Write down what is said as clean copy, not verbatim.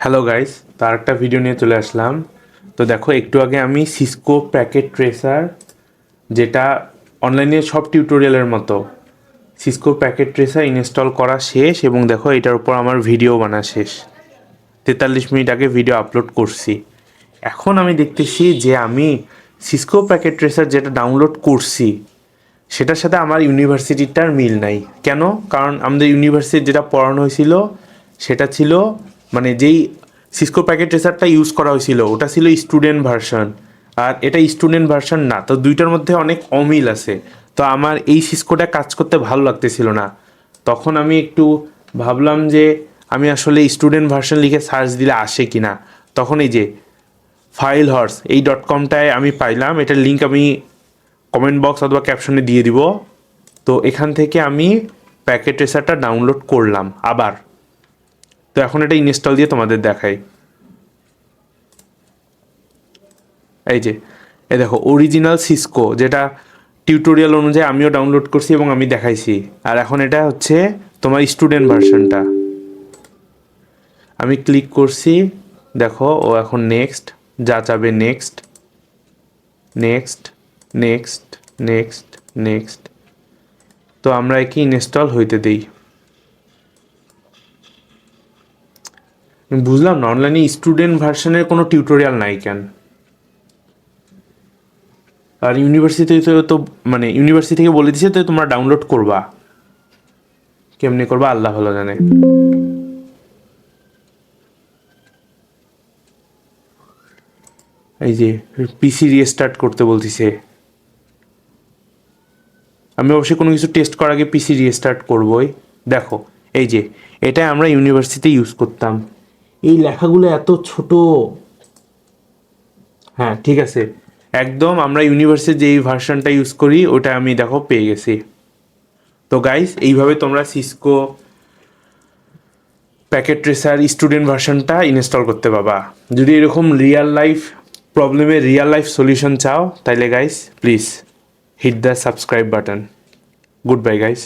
Hello guys, তো আরেকটা video নিয়ে চলে আসলাম। তো দেখো, একটু আগে আমি সিসকো প্যাকেট ট্রেসার, যেটা অনলাইনে সব টিউটোরিয়ালের মতো, সিসকো প্যাকেট ট্রেসার ইনস্টল করা শেষ এবং দেখো এটার উপর আমার ভিডিও বানা শেষ। 43 মিনিট আগে ভিডিও আপলোড করছি। এখন আমি দেখতেছি যে আমি সিসকো প্যাকেট ট্রেসার যেটা ডাউনলোড করছি সেটার সাথে আমার ইউনিভার্সিটিটার মিল নাই। কেন? কারণ আমাদের ইউনিভার্সিটি যেটা পড়ানো হয়েছিল সেটা ছিল, মানে যেই সিসকো প্যাকেট ট্রেসারটা ইউজ করা হয়েছিল ওটা ছিল স্টুডেন্ট ভার্সন, আর এটা স্টুডেন্ট ভার্সন না। তো দুইটার মধ্যে অনেক অমিল আছে। তো আমার এই সিসকোটা কাজ করতে ভালো লাগতেছিল না। তখন আমি একটু ভাবলাম যে আমি আসলে স্টুডেন্ট ভার্সন লিখে সার্চ দিলে আসে কি না। তখন এই যে ফাইল হর্স এই .comটায় আমি পাইলাম। এটার লিঙ্ক আমি কমেন্ট বক্স অথবা ক্যাপশনে দিয়ে দিব। তো এখান থেকে আমি প্যাকেট ট্রেসারটা ডাউনলোড করলাম আবার। তো এখন এটা ইনস্টল দিয়ে তোমাদের দেখাই। এই যে দেখো অরিজিনাল সিসকো, যেটা টিউটোরিয়াল অনুযায়ী আমিও ডাউনলোড করছি এবং আমি দেখাইছি। আর এখন এটা হচ্ছে তোমার স্টুডেন্ট ভার্সনটা। আমি ক্লিক করছি, দেখো ও এখন নেক্সট যা চাবে, next next next next next. তো আমরা একে ইনস্টল হইতে দিই। বুঝলাম না অনলাইনে স্টুডেন্ট ভার্সনের কোনো টিউটোরিয়াল নাই কেন। আর ইউনিভার্সিটিতে তো মানে ইউনিভার্সিটি থেকে বলে দিছে তো তোমরা ডাউনলোড করবা, কেমনি করবা আল্লাহ ভালো জানে। এই যে পিসি রিস্টার্ট করতে বলতিছে। আমি অবশ্যই কোনো কিছু টেস্ট করার আগে পিসি রিস্টার্ট করবই। দেখো এই যে এটা আমরা ইউনিভার্সিটিতে ইউজ করতাম। এই লেখাগুলো এত ছোট। হ্যাঁ ঠিক আছে, একদম আমরা ইউনিভার্সিটির যেই ভার্সনটা ইউজ করি ওটা আমি দেখো পেয়ে গেছি। তো গাইস, এইভাবে তোমরা সিসকো প্যাকেট ট্রেসার স্টুডেন্ট ভার্সনটা ইনস্টল করতে পারবা। যদি এরকম রিয়েল লাইফ প্রবলেমের রিয়েল লাইফ সলিউশন চাও তাইলে guys please hit the subscribe button. Good bye guys.